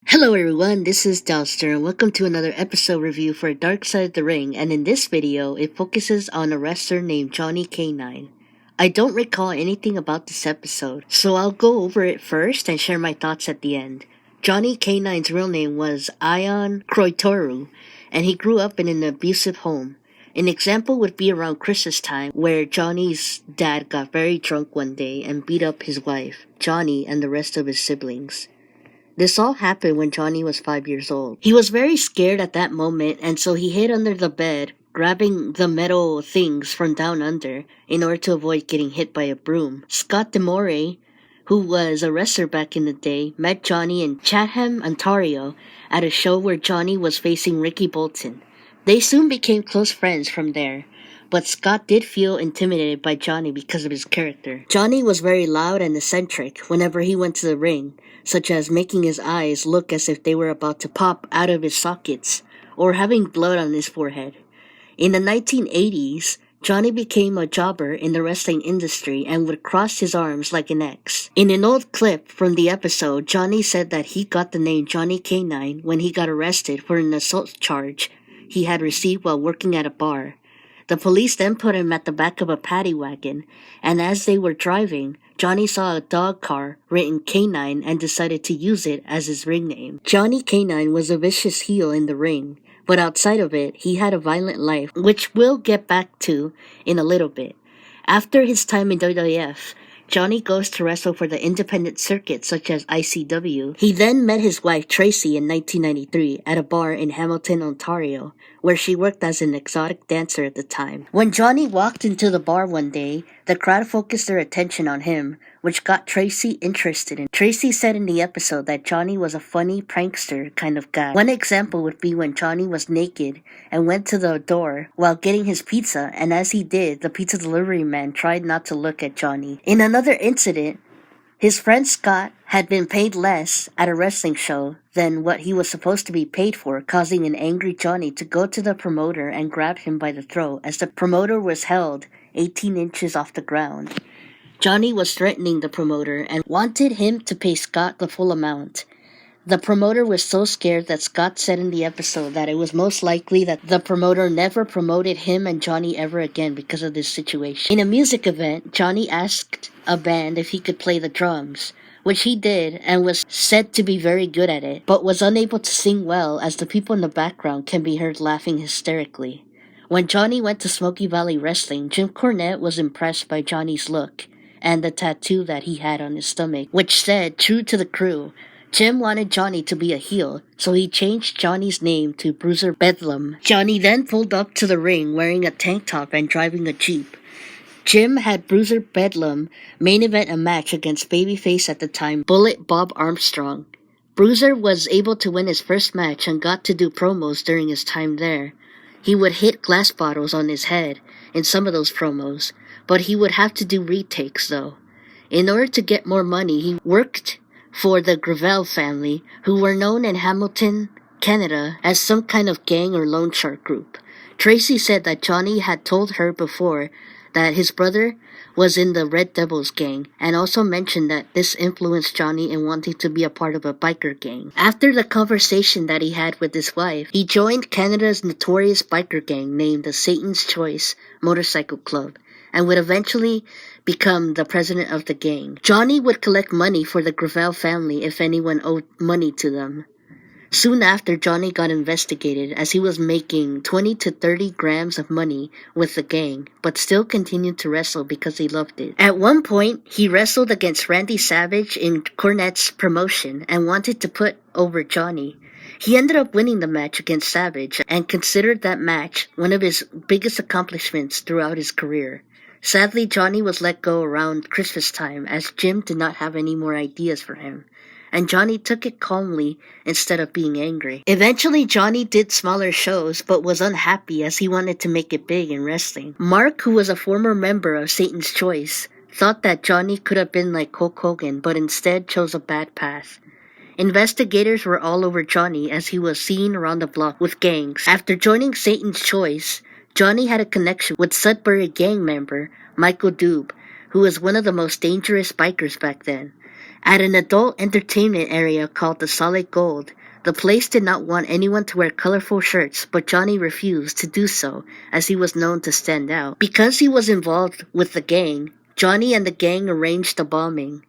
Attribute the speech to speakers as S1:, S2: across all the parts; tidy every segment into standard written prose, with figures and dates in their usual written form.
S1: Hello everyone, this is Dalster and welcome to another episode review for Dark Side of the Ring, and in this video, it focuses on a wrestler named Johnny K-9. I don't recall anything about this episode, so I'll go over it first and share my thoughts at the end. Johnny K-9's real name was Ion Croitoru, and he grew up in an abusive home. An example would be around Christmas time, where Johnny's dad got very drunk one day and beat up his wife, Johnny, and the rest of his siblings. This all happened when Johnny was 5 years old. He was very scared at that moment, and so he hid under the bed, grabbing the metal things from down under in order to avoid getting hit by a broom. Scott Demore, who was a wrestler back in the day, met Johnny in Chatham, Ontario, at a show where Johnny was facing Ricky Bolton. They soon became close friends from there, but Scott did feel intimidated by Johnny because of his character. Johnny was very loud and eccentric whenever he went to the ring, such as making his eyes look as if they were about to pop out of his sockets, or having blood on his forehead. In the 1980s, Johnny became a jobber in the wrestling industry and would cross his arms like an X. In an old clip from the episode, Johnny said that he got the name Johnny K-9 when he got arrested for an assault charge he had received while working at a bar. The police then put him at the back of a paddy wagon, and as they were driving, Johnny saw a dog car written K9 and decided to use it as his ring name. Johnny K9 was a vicious heel in the ring, but outside of it, he had a violent life, which we'll get back to in a little bit. After his time in WWF, Johnny goes to wrestle for the independent circuit such as ICW. He then met his wife Tracy in 1993 at a bar in Hamilton, Ontario, where she worked as an exotic dancer at the time. When Johnny walked into the bar one day, the crowd focused their attention on him, which got Tracy interested in. Tracy said in the episode that Johnny was a funny prankster kind of guy. One example would be when Johnny was naked and went to the door while getting his pizza, and as he did, the pizza delivery man tried not to look at Johnny. In another incident, his friend Scott had been paid less at a wrestling show than what he was supposed to be paid for, causing an angry Johnny to go to the promoter and grab him by the throat as the promoter was held 18 inches off the ground. Johnny was threatening the promoter and wanted him to pay Scott the full amount. The promoter was so scared that Scott said in the episode that it was most likely that the promoter never promoted him and Johnny ever again because of this situation. In a music event, Johnny asked a band if he could play the drums, which he did and was said to be very good at it, but was unable to sing well as the people in the background can be heard laughing hysterically. When Johnny went to Smoky Valley Wrestling, Jim Cornette was impressed by Johnny's look and the tattoo that he had on his stomach, which said, "True to the Crew." Jim wanted Johnny to be a heel, so he changed Johnny's name to Bruiser Bedlam. Johnny then pulled up to the ring wearing a tank top and driving a Jeep. Jim had Bruiser Bedlam main event a match against babyface at the time, Bullet Bob Armstrong. Bruiser was able to win his first match and got to do promos during his time there. He would hit glass bottles on his head in some of those promos, but he would have to do retakes though. In order to get more money, he worked for the Gravel family, who were known in Hamilton, Canada, as some kind of gang or loan shark group. Tracy said that Johnny had told her before that his brother was in the Red Devils gang, and also mentioned that this influenced Johnny in wanting to be a part of a biker gang. After the conversation that he had with his wife, he joined Canada's notorious biker gang named the Satan's Choice Motorcycle Club, and would eventually become the president of the gang. Johnny would collect money for the Gravel family if anyone owed money to them. Soon after, Johnny got investigated as he was making 20 to 30 grams of money with the gang, but still continued to wrestle because he loved it. At one point, he wrestled against Randy Savage in Cornette's promotion and wanted to put over Johnny. He ended up winning the match against Savage and considered that match one of his biggest accomplishments throughout his career. Sadly, Johnny was let go around Christmas time as Jim did not have any more ideas for him, and Johnny took it calmly instead of being angry. Eventually, Johnny did smaller shows but was unhappy as he wanted to make it big in wrestling. Mark, who was a former member of Satan's Choice, thought that Johnny could have been like Hulk Hogan but instead chose a bad path. Investigators were all over Johnny as he was seen around the block with gangs. After joining Satan's Choice, Johnny had a connection with Sudbury gang member Michael Dube, who was one of the most dangerous bikers back then. At an adult entertainment area called the Solid Gold, the place did not want anyone to wear colorful shirts, but Johnny refused to do so as he was known to stand out. Because he was involved with the gang, Johnny and the gang arranged a bombing.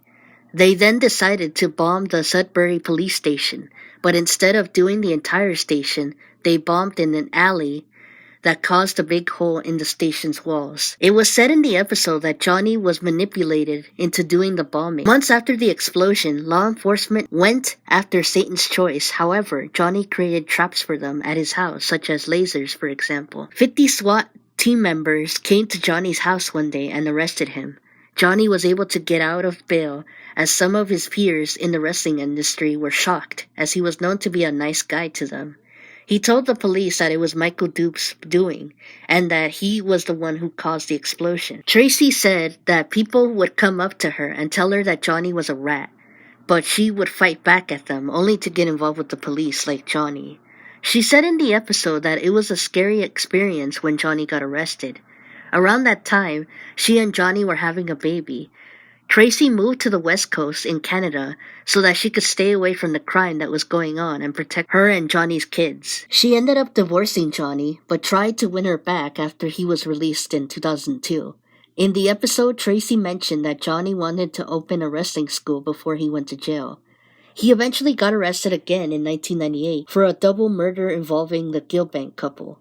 S1: They then decided to bomb the Sudbury police station, but instead of doing the entire station, they bombed in an alley that caused a big hole in the station's walls. It was said in the episode that Johnny was manipulated into doing the bombing. Months after the explosion, law enforcement went after Satan's Choice. However, Johnny created traps for them at his house, such as lasers, for example. 50 SWAT team members came to Johnny's house one day and arrested him. Johnny was able to get out of bail as some of his peers in the wrestling industry were shocked, as he was known to be a nice guy to them. He told the police that it was Michael Dupe's doing, and that he was the one who caused the explosion. Tracy said that people would come up to her and tell her that Johnny was a rat, but she would fight back at them, only to get involved with the police like Johnny. She said in the episode that it was a scary experience when Johnny got arrested. Around that time, she and Johnny were having a baby. Tracy moved to the West Coast in Canada so that she could stay away from the crime that was going on and protect her and Johnny's kids. She ended up divorcing Johnny, but tried to win her back after he was released in 2002. In the episode, Tracy mentioned that Johnny wanted to open a wrestling school before he went to jail. He eventually got arrested again in 1998 for a double murder involving the Gilbank couple.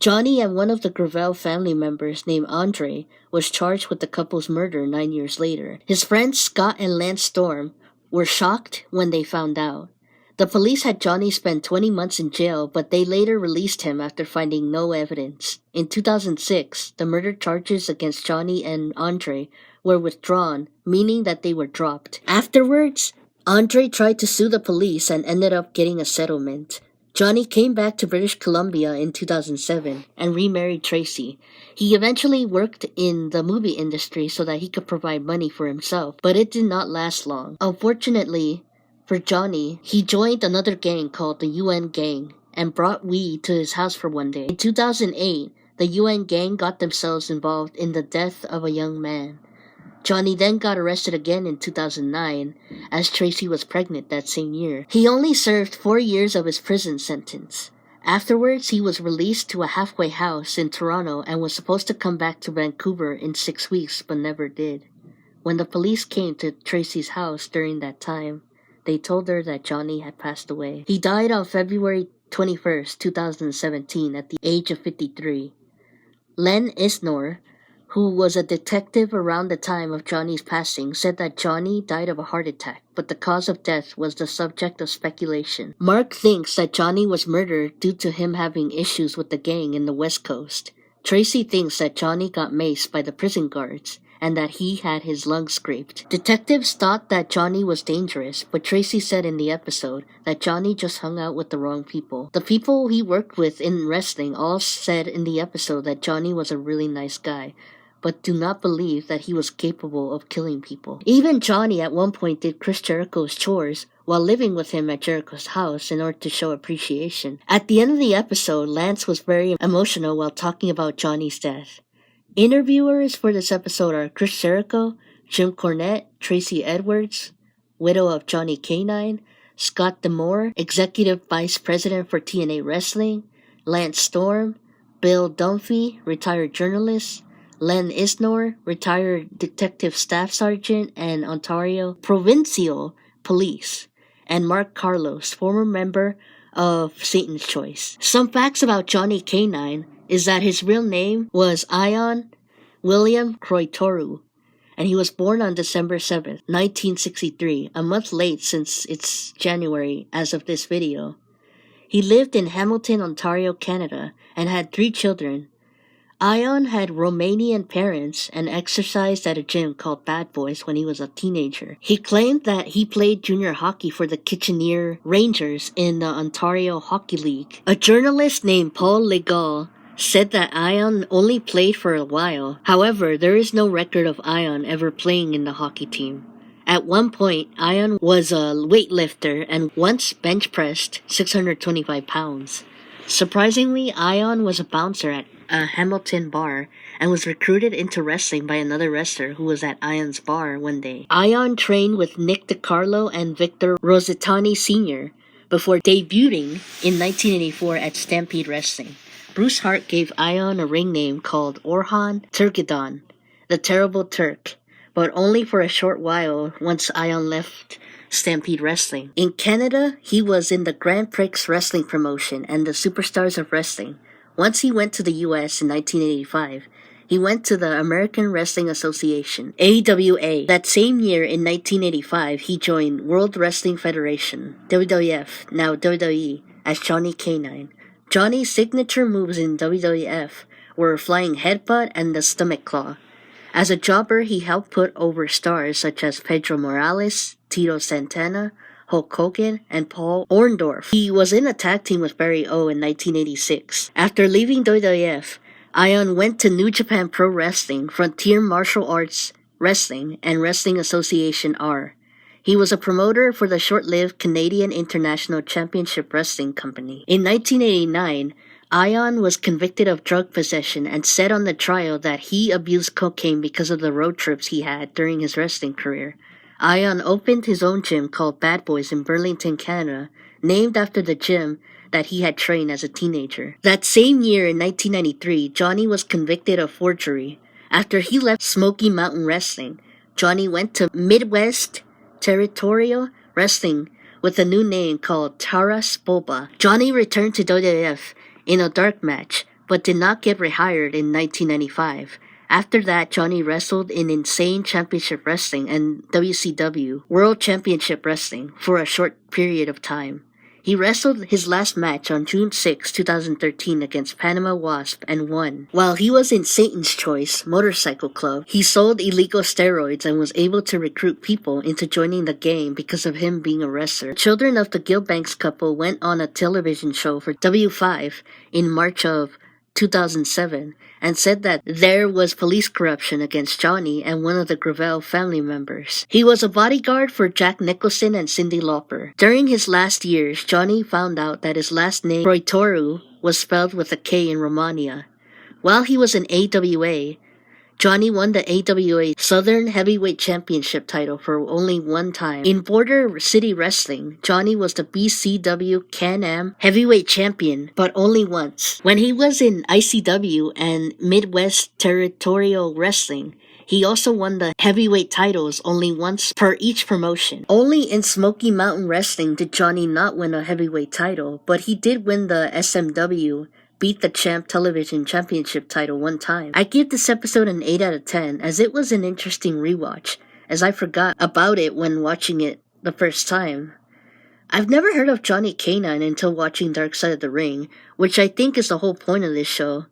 S1: Johnny and one of the Gravel family members named Andre was charged with the couple's murder 9 years later. His friends Scott and Lance Storm were shocked when they found out. The police had Johnny spend 20 months in jail, but they later released him after finding no evidence. In 2006, the murder charges against Johnny and Andre were withdrawn, meaning that they were dropped. Afterwards, Andre tried to sue the police and ended up getting a settlement. Johnny came back to British Columbia in 2007 and remarried Tracy. He eventually worked in the movie industry so that he could provide money for himself, but it did not last long. Unfortunately for Johnny, he joined another gang called the UN Gang and brought weed to his house for one day. In 2008, the UN Gang got themselves involved in the death of a young man. Johnny then got arrested again in 2009, as Tracy was pregnant that same year. He only served 4 years of his prison sentence. Afterwards, he was released to a halfway house in Toronto and was supposed to come back to Vancouver in 6 weeks, but never did. When the police came to Tracy's house during that time, they told her that Johnny had passed away. He died on February 21st, 2017, at the age of 53. Len Isnor, who was a detective around the time of Johnny's passing, said that Johnny died of a heart attack, but the cause of death was the subject of speculation. Mark thinks that Johnny was murdered due to him having issues with the gang in the West Coast. Tracy thinks that Johnny got maced by the prison guards and that he had his lungs scraped. Detectives thought that Johnny was dangerous, but Tracy said in the episode that Johnny just hung out with the wrong people. The people he worked with in wrestling all said in the episode that Johnny was a really nice guy, but do not believe that he was capable of killing people. Even Johnny at one point did Chris Jericho's chores while living with him at Jericho's house in order to show appreciation. At the end of the episode, Lance was very emotional while talking about Johnny's death. Interviewers for this episode are Chris Jericho, Jim Cornette, Tracy Edwards, widow of Johnny K-9, Scott D'Amore, Executive Vice President for TNA Wrestling, Lance Storm, Bill Dunphy, retired journalist, Len Isnor, retired Detective Staff Sergeant and Ontario Provincial Police, and Mark Carlos, former member of Satan's Choice. Some facts about Johnny K-9 is that his real name was Ion William Croitoru, and he was born on December 7th, 1963, a month late since it's January as of this video. He lived in Hamilton, Ontario, Canada, and had 3 children. Ion had Romanian parents and exercised at a gym called Bad Boys when he was a teenager. He claimed that he played junior hockey for the Kitchener Rangers in the Ontario Hockey League. A journalist named Paul Legal said that Ion only played for a while. However, there is no record of Ion ever playing in the hockey team. At one point, Ion was a weightlifter and once bench pressed 625 pounds. Surprisingly, Ion was a bouncer at a Hamilton bar and was recruited into wrestling by another wrestler who was at Ion's bar one day. Ion trained with Nick DiCarlo and Victor Rositani Sr. before debuting in 1984 at Stampede Wrestling. Bruce Hart gave Ion a ring name called Orhan Turkidon, the Terrible Turk, but only for a short while once Ion left Stampede Wrestling. In Canada, he was in the Grand Prix Wrestling promotion and the Superstars of Wrestling. Once he went to the US in 1985, he went to the American Wrestling Association, AWA. That same year in 1985, he joined World Wrestling Federation, WWF, now WWE, as Johnny K-9. Johnny's signature moves in WWF were flying headbutt and the stomach claw. As a jobber, he helped put over stars such as Pedro Morales, Tito Santana, Hulk Hogan, and Paul Orndorff. He was in a tag team with Barry O in 1986. After leaving WWF, Ion went to New Japan Pro Wrestling, Frontier Martial Arts Wrestling, and Wrestling Association R. He was a promoter for the short-lived Canadian International Championship Wrestling Company. In 1989, Ion was convicted of drug possession and said on the trial that he abused cocaine because of the road trips he had during his wrestling career. Ion opened his own gym called Bad Boys in Burlington, Canada, named after the gym that he had trained as a teenager. That same year in 1993, Johnny was convicted of forgery. After he left Smoky Mountain Wrestling, Johnny went to Midwest Territorial Wrestling with a new name called Taras Boba. Johnny returned to WWF in a dark match, but did not get rehired in 1995. After that, Johnny wrestled in Insane Championship Wrestling and WCW World Championship Wrestling for a short period of time. He wrestled his last match on June 6, 2013 against Panama Wasp and won. While he was in Satan's Choice Motorcycle Club, he sold illegal steroids and was able to recruit people into joining the gang because of him being a wrestler. Children of the Gilbanks couple went on a television show for W5 in March of 2007 and said that there was police corruption against Johnny and one of the Gravel family members. He was a bodyguard for Jack Nicholson and Cyndi Lauper. During his last years, Johnny found out that his last name, Croitoru, was spelled with a K in Romania. While he was in AWA, Johnny won the AWA Southern Heavyweight Championship title for only one time. In Border City Wrestling, Johnny was the BCW Can-Am Heavyweight Champion, but only once. When he was in ICW and Midwest Territorial Wrestling, he also won the heavyweight titles only once per each promotion. Only in Smoky Mountain Wrestling did Johnny not win a heavyweight title, but he did win the SMW Beat the Champ Television Championship title one time. I give this episode an 8 out of 10 as it was an interesting rewatch, as I forgot about it when watching it the first time. I've never heard of Johnny K-9 until watching Dark Side of the Ring, which I think is the whole point of this show.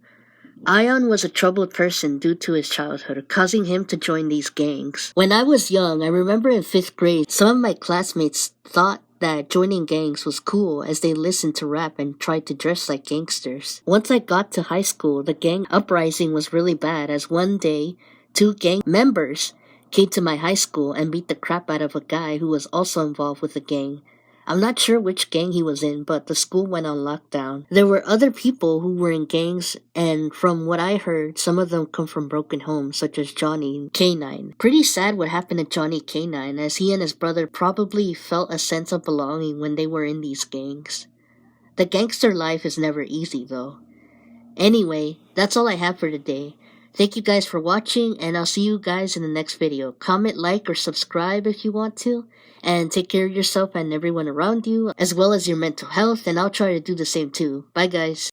S1: Ion was a troubled person due to his childhood, causing him to join these gangs. When I was young, I remember in 5th grade, some of my classmates thought that joining gangs was cool as they listened to rap and tried to dress like gangsters. Once I got to high school, the gang uprising was really bad as one day, 2 gang members came to my high school and beat the crap out of a guy who was also involved with the gang. I'm not sure which gang he was in, but the school went on lockdown. There were other people who were in gangs, and from what I heard, some of them come from broken homes, such as Johnny K-9. Pretty sad what happened to Johnny K-9, as he and his brother probably felt a sense of belonging when they were in these gangs. The gangster life is never easy, though. Anyway, that's all I have for today. Thank you guys for watching, and I'll see you guys in the next video. Comment, like, or subscribe if you want to. And take care of yourself and everyone around you, as well as your mental health, and I'll try to do the same too. Bye guys.